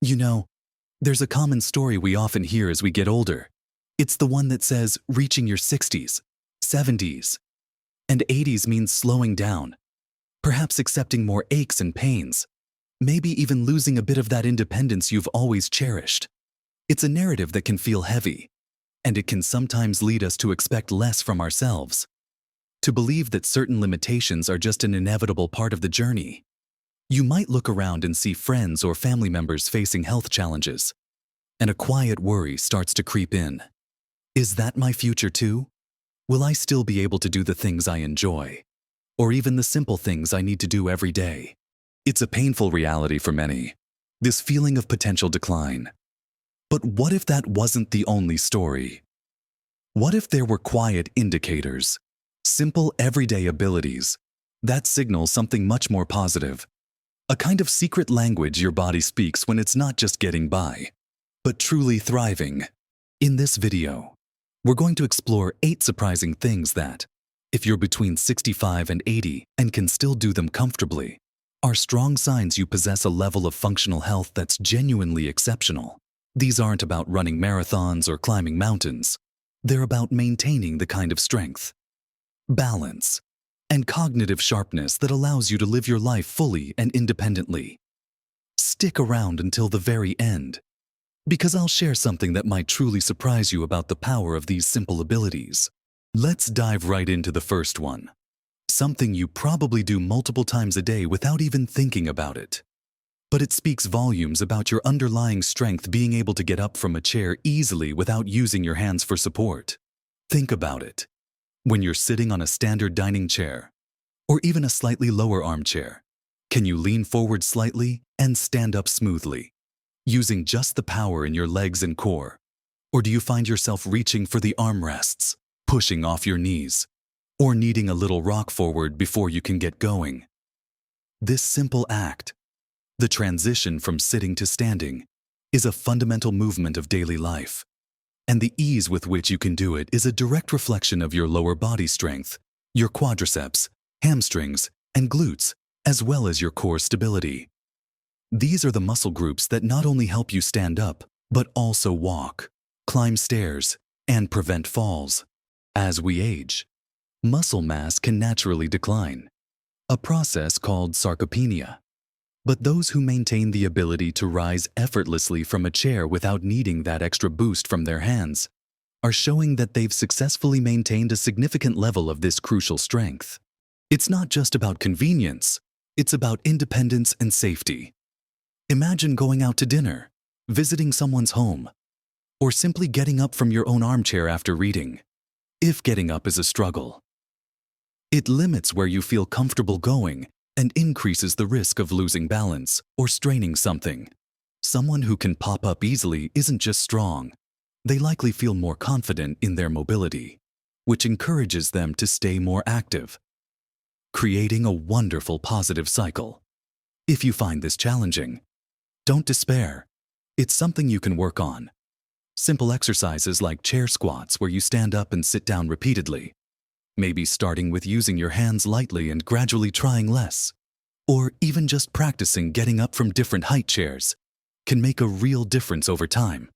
You know, there's a common story we often hear as we get older. It's the one that says reaching your 60s, 70s, and 80s means slowing down, perhaps accepting more aches and pains, maybe even losing a bit of that independence you've always cherished. It's a narrative that can feel heavy, and it can sometimes lead us to expect less from ourselves, to believe that certain limitations are just an inevitable part of the journey. You might look around and see friends or family members facing health challenges, and a quiet worry starts to creep in. Is that my future too? Will I still be able to do the things I enjoy? Or even the simple things I need to do every day? It's a painful reality for many, this feeling of potential decline. But what if that wasn't the only story? What if there were quiet indicators, simple everyday abilities, that signal something much more positive? A kind of secret language your body speaks when it's not just getting by, but truly thriving. In this video, we're going to explore 8 surprising things that, if you're between 65 and 80 and can still do them comfortably, are strong signs you possess a level of functional health that's genuinely exceptional. These aren't about running marathons or climbing mountains. They're about maintaining the kind of strength, balance, and cognitive sharpness that allows you to live your life fully and independently. Stick around until the very end, because I'll share something that might truly surprise you about the power of these simple abilities. Let's dive right into the first one. Something you probably do multiple times a day without even thinking about it. But it speaks volumes about your underlying strength being able to get up from a chair easily without using your hands for support. Think about it. When you're sitting on a standard dining chair, or even a slightly lower armchair, can you lean forward slightly and stand up smoothly, using just the power in your legs and core? Or do you find yourself reaching for the armrests, pushing off your knees, or needing a little rock forward before you can get going? This simple act, the transition from sitting to standing, is a fundamental movement of daily life. And the ease with which you can do it is a direct reflection of your lower body strength, your quadriceps, hamstrings, and glutes, as well as your core stability. These are the muscle groups that not only help you stand up, but also walk, climb stairs, and prevent falls. As we age, muscle mass can naturally decline, a process called sarcopenia. But those who maintain the ability to rise effortlessly from a chair without needing that extra boost from their hands are showing that they've successfully maintained a significant level of this crucial strength. It's not just about convenience, it's about independence and safety. Imagine going out to dinner, visiting someone's home, or simply getting up from your own armchair after reading. If getting up is a struggle, it limits where you feel comfortable going and increases the risk of losing balance or straining something. Someone who can pop up easily isn't just strong. They likely feel more confident in their mobility, which encourages them to stay more active, creating a wonderful positive cycle. If you find this challenging, don't despair. It's something you can work on. Simple exercises like chair squats where you stand up and sit down repeatedly, maybe starting with using your hands lightly and gradually trying less, or even just practicing getting up from different height chairs, can make a real difference over time.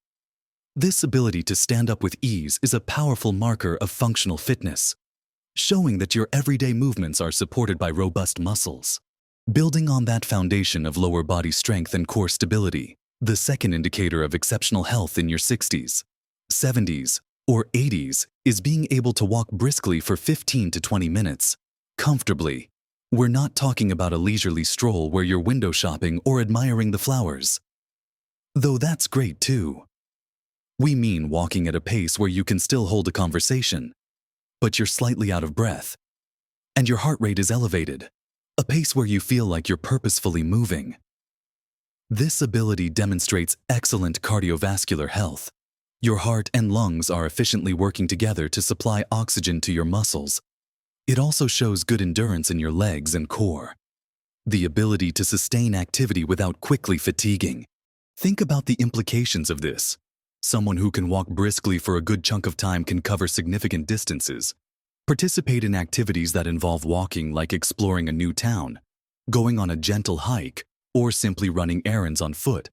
This ability to stand up with ease is a powerful marker of functional fitness, showing that your everyday movements are supported by robust muscles. Building on that foundation of lower body strength and core stability, the second indicator of exceptional health in your 60s, 70s, or 80s is being able to walk briskly for 15 to 20 minutes, comfortably. We're not talking about a leisurely stroll where you're window shopping or admiring the flowers, though that's great too. We mean walking at a pace where you can still hold a conversation, but you're slightly out of breath, and your heart rate is elevated, a pace where you feel like you're purposefully moving. This ability demonstrates excellent cardiovascular health. Your heart and lungs are efficiently working together to supply oxygen to your muscles. It also shows good endurance in your legs and core, the ability to sustain activity without quickly fatiguing. Think about the implications of this. Someone who can walk briskly for a good chunk of time can cover significant distances, participate in activities that involve walking like exploring a new town, going on a gentle hike, or simply running errands on foot.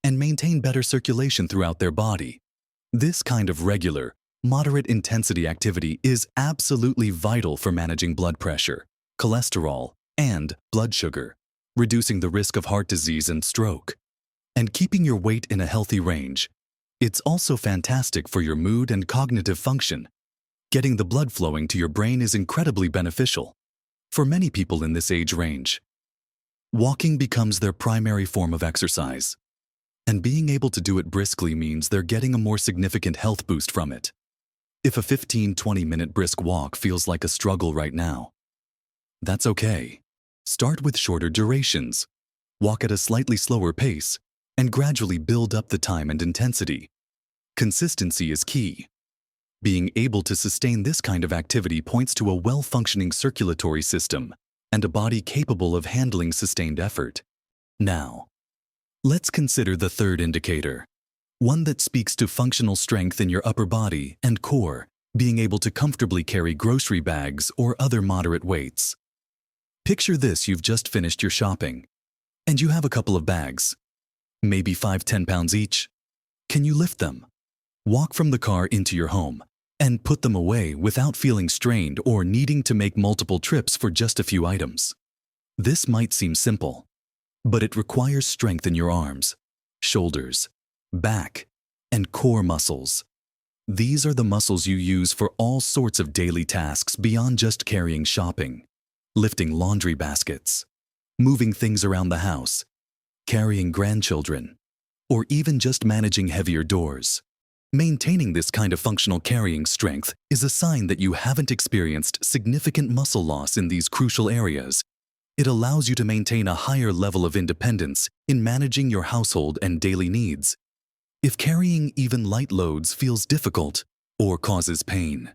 and maintain better circulation throughout their body. This kind of regular, moderate intensity activity is absolutely vital for managing blood pressure, cholesterol, and blood sugar, reducing the risk of heart disease and stroke, and keeping your weight in a healthy range. It's also fantastic for your mood and cognitive function. Getting the blood flowing to your brain is incredibly beneficial for many people in this age range. Walking becomes their primary form of exercise, and being able to do it briskly means they're getting a more significant health boost from it. If a 15-20-minute brisk walk feels like a struggle right now, that's okay. Start with shorter durations. Walk at a slightly slower pace and gradually build up the time and intensity. Consistency is key. Being able to sustain this kind of activity points to a well-functioning circulatory system and a body capable of handling sustained effort. Now, let's consider the third indicator, one that speaks to functional strength in your upper body and core, being able to comfortably carry grocery bags or other moderate weights. Picture this: you've just finished your shopping, and you have a couple of bags, maybe 5-10 pounds each. Can you lift them? Walk from the car into your home and put them away without feeling strained or needing to make multiple trips for just a few items. This might seem simple, but it requires strength in your arms, shoulders, back, and core muscles. These are the muscles you use for all sorts of daily tasks beyond just carrying shopping, lifting laundry baskets, moving things around the house, carrying grandchildren, or even just managing heavier doors. Maintaining this kind of functional carrying strength is a sign that you haven't experienced significant muscle loss in these crucial areas. It allows you to maintain a higher level of independence in managing your household and daily needs. If carrying even light loads feels difficult or causes pain,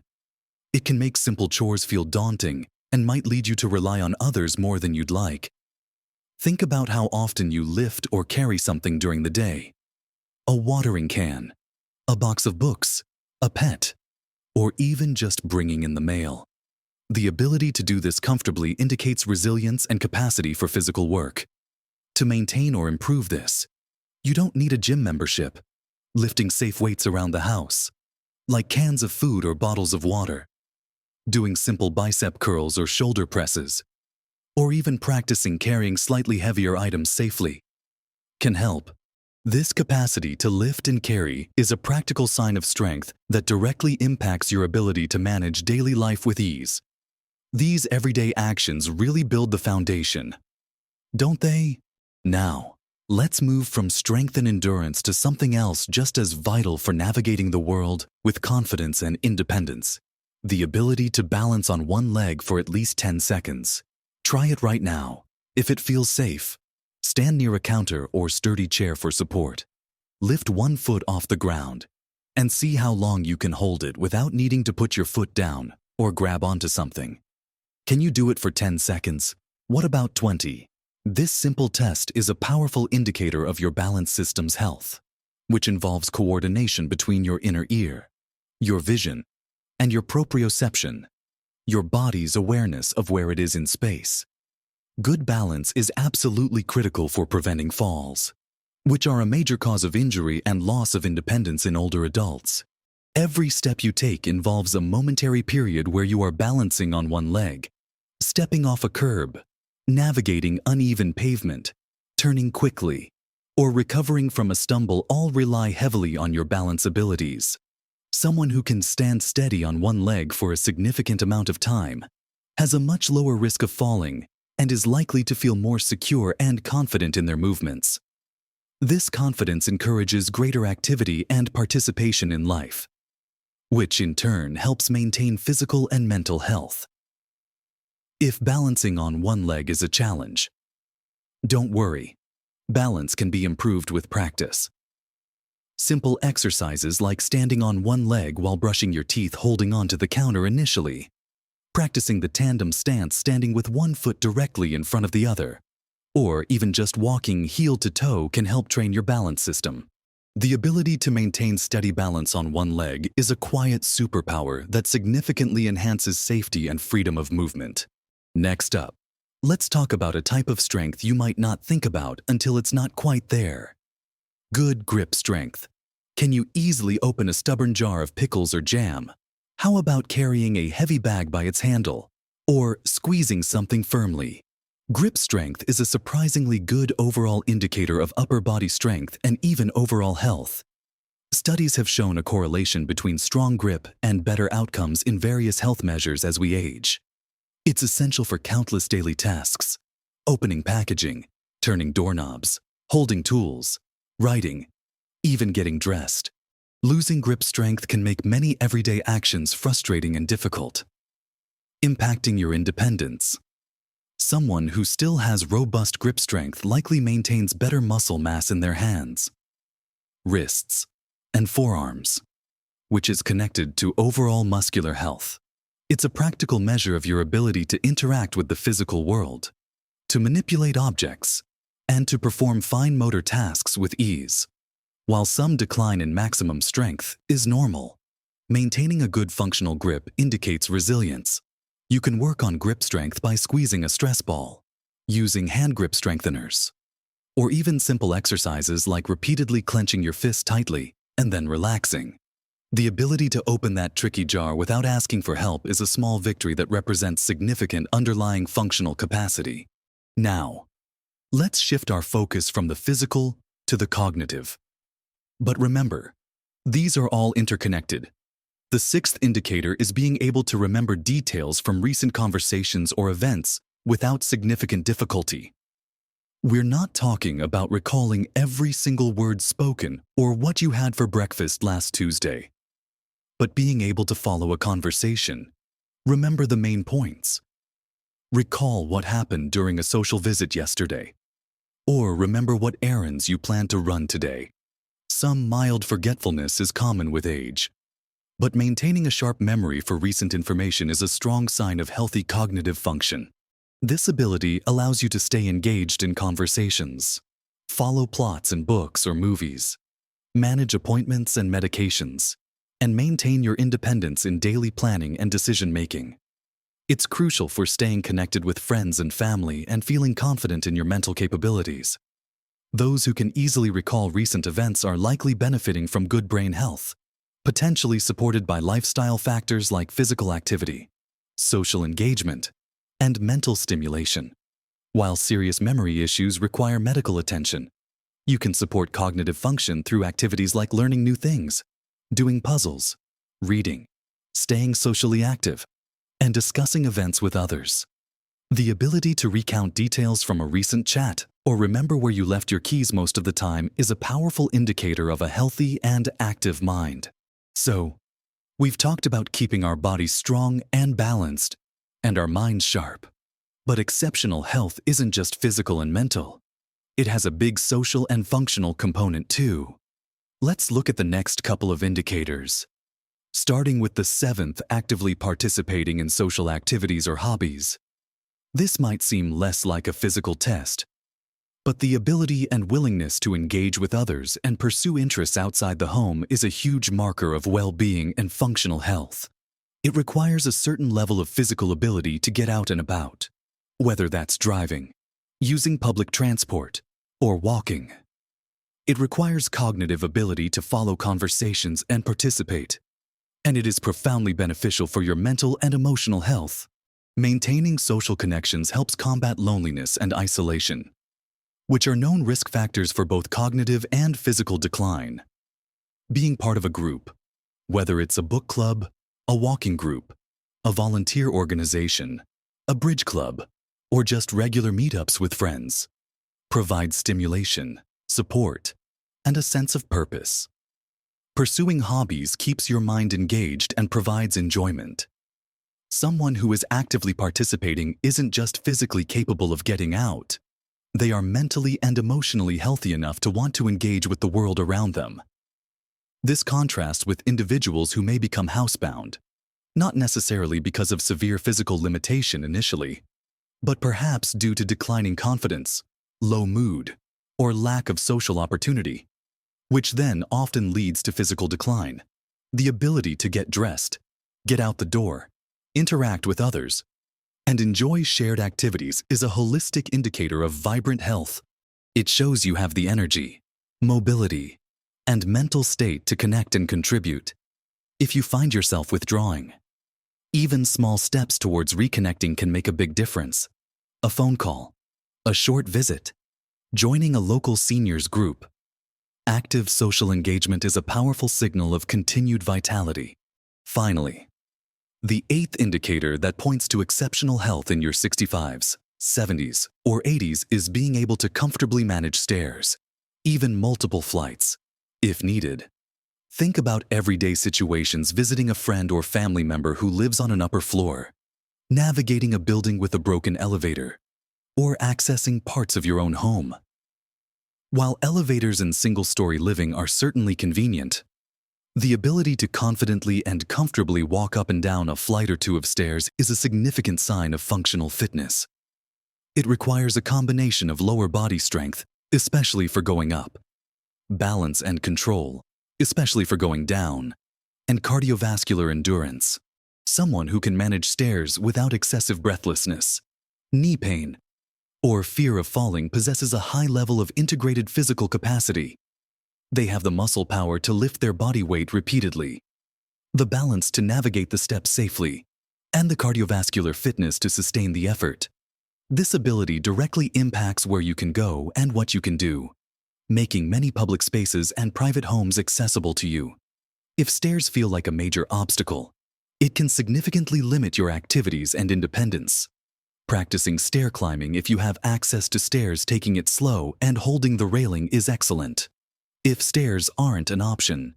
it can make simple chores feel daunting and might lead you to rely on others more than you'd like. Think about how often you lift or carry something during the day. A watering can, a box of books, a pet, or even just bringing in the mail. The ability to do this comfortably indicates resilience and capacity for physical work. To maintain or improve this, you don't need a gym membership. Lifting safe weights around the house, like cans of food or bottles of water, doing simple bicep curls or shoulder presses, or even practicing carrying slightly heavier items safely, can help. This capacity to lift and carry is a practical sign of strength that directly impacts your ability to manage daily life with ease. These everyday actions really build the foundation, don't they? Now, let's move from strength and endurance to something else just as vital for navigating the world with confidence and independence: the ability to balance on one leg for at least 10 seconds. Try it right now. If it feels safe, stand near a counter or sturdy chair for support. Lift one foot off the ground and see how long you can hold it without needing to put your foot down or grab onto something. Can you do it for 10 seconds? What about 20? This simple test is a powerful indicator of your balance system's health, which involves coordination between your inner ear, your vision, and your proprioception, your body's awareness of where it is in space. Good balance is absolutely critical for preventing falls, which are a major cause of injury and loss of independence in older adults. Every step you take involves a momentary period where you are balancing on one leg, stepping off a curb, navigating uneven pavement, turning quickly, or recovering from a stumble all rely heavily on your balance abilities. Someone who can stand steady on one leg for a significant amount of time has a much lower risk of falling and is likely to feel more secure and confident in their movements. This confidence encourages greater activity and participation in life, which in turn helps maintain physical and mental health. If balancing on one leg is a challenge, don't worry. Balance can be improved with practice. Simple exercises like standing on one leg while brushing your teeth, holding onto the counter initially, practicing the tandem stance standing with one foot directly in front of the other, or even just walking heel to toe can help train your balance system. The ability to maintain steady balance on one leg is a quiet superpower that significantly enhances safety and freedom of movement. Next up, let's talk about a type of strength you might not think about until it's not quite there: Good grip strength. Can you easily open a stubborn jar of pickles or jam? How about carrying a heavy bag by its handle? Or squeezing something firmly? Grip strength is a surprisingly good overall indicator of upper body strength and even overall health. Studies have shown a correlation between strong grip and better outcomes in various health measures as we age. It's essential for countless daily tasks: opening packaging, turning doorknobs, holding tools, writing, even getting dressed. Losing grip strength can make many everyday actions frustrating and difficult. Impacting your independence. Someone who still has robust grip strength likely maintains better muscle mass in their hands, wrists, and forearms, which is connected to overall muscular health. It's a practical measure of your ability to interact with the physical world, to manipulate objects, and to perform fine motor tasks with ease. While some decline in maximum strength is normal, maintaining a good functional grip indicates resilience. You can work on grip strength by squeezing a stress ball, using hand grip strengtheners, or even simple exercises like repeatedly clenching your fist tightly and then relaxing. The ability to open that tricky jar without asking for help is a small victory that represents significant underlying functional capacity. Now, let's shift our focus from the physical to the cognitive. But remember, these are all interconnected. The sixth indicator is being able to remember details from recent conversations or events without significant difficulty. We're not talking about recalling every single word spoken or what you had for breakfast last Tuesday, but being able to follow a conversation, remember the main points, recall what happened during a social visit yesterday, or remember what errands you plan to run today. Some mild forgetfulness is common with age, but maintaining a sharp memory for recent information is a strong sign of healthy cognitive function. This ability allows you to stay engaged in conversations, follow plots in books or movies, manage appointments and medications, and maintain your independence in daily planning and decision-making. It's crucial for staying connected with friends and family and feeling confident in your mental capabilities. Those who can easily recall recent events are likely benefiting from good brain health, potentially supported by lifestyle factors like physical activity, social engagement, and mental stimulation. While serious memory issues require medical attention, you can support cognitive function through activities like learning new things, doing puzzles, reading, staying socially active, and discussing events with others. The ability to recount details from a recent chat or remember where you left your keys most of the time is a powerful indicator of a healthy and active mind. So, we've talked about keeping our bodies strong and balanced, and our minds sharp. But exceptional health isn't just physical and mental. It has a big social and functional component too. Let's look at the next couple of indicators. Starting with the seventh, actively participating in social activities or hobbies. This might seem less like a physical test, but the ability and willingness to engage with others and pursue interests outside the home is a huge marker of well-being and functional health. It requires a certain level of physical ability to get out and about, whether that's driving, using public transport, or walking. It requires cognitive ability to follow conversations and participate, and it is profoundly beneficial for your mental and emotional health. Maintaining social connections helps combat loneliness and isolation, which are known risk factors for both cognitive and physical decline. Being part of a group, whether it's a book club, a walking group, a volunteer organization, a bridge club, or just regular meetups with friends, provides stimulation, support, and a sense of purpose. Pursuing hobbies keeps your mind engaged and provides enjoyment. Someone who is actively participating isn't just physically capable of getting out. They are mentally and emotionally healthy enough to want to engage with the world around them. This contrasts with individuals who may become housebound, not necessarily because of severe physical limitation initially, but perhaps due to declining confidence, low mood, or lack of social opportunity, which then often leads to physical decline. The ability to get dressed, get out the door, interact with others, and enjoy shared activities is a holistic indicator of vibrant health. It shows you have the energy, mobility, and mental state to connect and contribute. If you find yourself withdrawing, even small steps towards reconnecting can make a big difference. A phone call, a short visit, joining a local seniors group. Active social engagement is a powerful signal of continued vitality. Finally, the eighth indicator that points to exceptional health in your 65s, 70s, or 80s is being able to comfortably manage stairs, even multiple flights, if needed. Think about everyday situations: visiting a friend or family member who lives on an upper floor, navigating a building with a broken elevator, or accessing parts of your own home. While elevators and single-story living are certainly convenient, the ability to confidently and comfortably walk up and down a flight or two of stairs is a significant sign of functional fitness. It requires a combination of lower body strength, especially for going up, balance and control, especially for going down, and cardiovascular endurance. Someone who can manage stairs without excessive breathlessness, knee pain, or fear of falling possesses a high level of integrated physical capacity. They have the muscle power to lift their body weight repeatedly, the balance to navigate the steps safely, and the cardiovascular fitness to sustain the effort. This ability directly impacts where you can go and what you can do, making many public spaces and private homes accessible to you. If stairs feel like a major obstacle, it can significantly limit your activities and independence. Practicing stair climbing if you have access to stairs, taking it slow and holding the railing is excellent. If stairs aren't an option,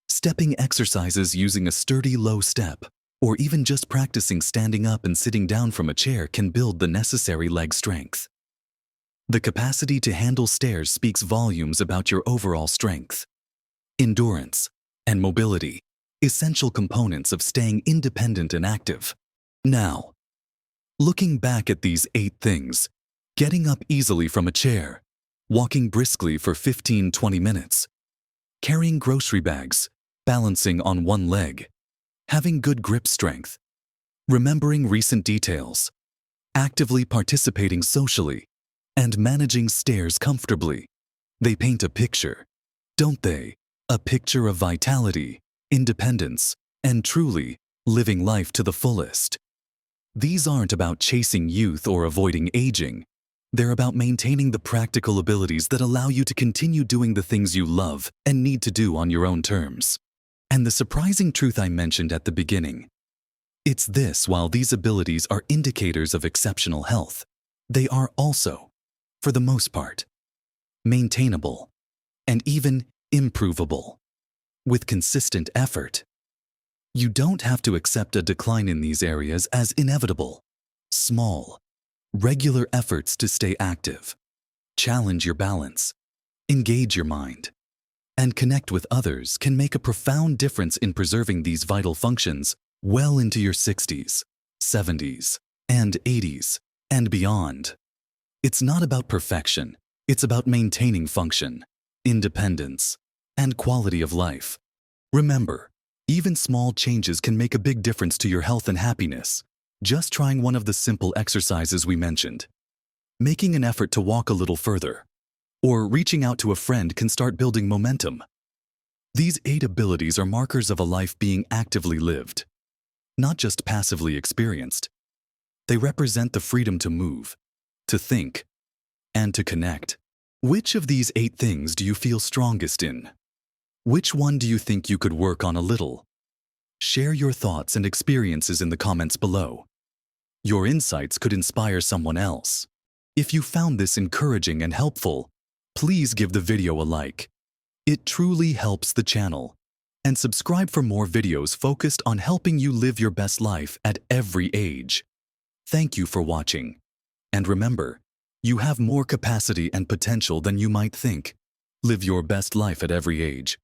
stepping exercises using a sturdy low step, or even just practicing standing up and sitting down from a chair can build the necessary leg strength. The capacity to handle stairs speaks volumes about your overall strength, endurance, and mobility, essential components of staying independent and active. Now, looking back at these 8 things: getting up easily from a chair, walking briskly for 15-20 minutes, carrying grocery bags, balancing on one leg, having good grip strength, remembering recent details, actively participating socially, and managing stairs comfortably. They paint a picture, don't they? A picture of vitality, independence, and truly living life to the fullest. These aren't about chasing youth or avoiding aging. They're about maintaining the practical abilities that allow you to continue doing the things you love and need to do on your own terms. And the surprising truth I mentioned at the beginning, it's this: while these abilities are indicators of exceptional health, they are also, for the most part, maintainable and even improvable. With consistent effort, you don't have to accept a decline in these areas as inevitable. Small, regular efforts to stay active, challenge your balance, engage your mind, and connect with others can make a profound difference in preserving these vital functions well into your 60s, 70s, and 80s, and beyond. It's not about perfection, it's about maintaining function, independence, and quality of life. Remember, even small changes can make a big difference to your health and happiness. Just trying one of the simple exercises we mentioned, making an effort to walk a little further, or reaching out to a friend can start building momentum. These 8 abilities are markers of a life being actively lived, not just passively experienced. They represent the freedom to move, to think, and to connect. Which of these 8 things do you feel strongest in? Which one do you think you could work on a little? Share your thoughts and experiences in the comments below. Your insights could inspire someone else. If you found this encouraging and helpful, please give the video a like. It truly helps the channel. And subscribe for more videos focused on helping you live your best life at every age. Thank you for watching. And remember, you have more capacity and potential than you might think. Live your best life at every age.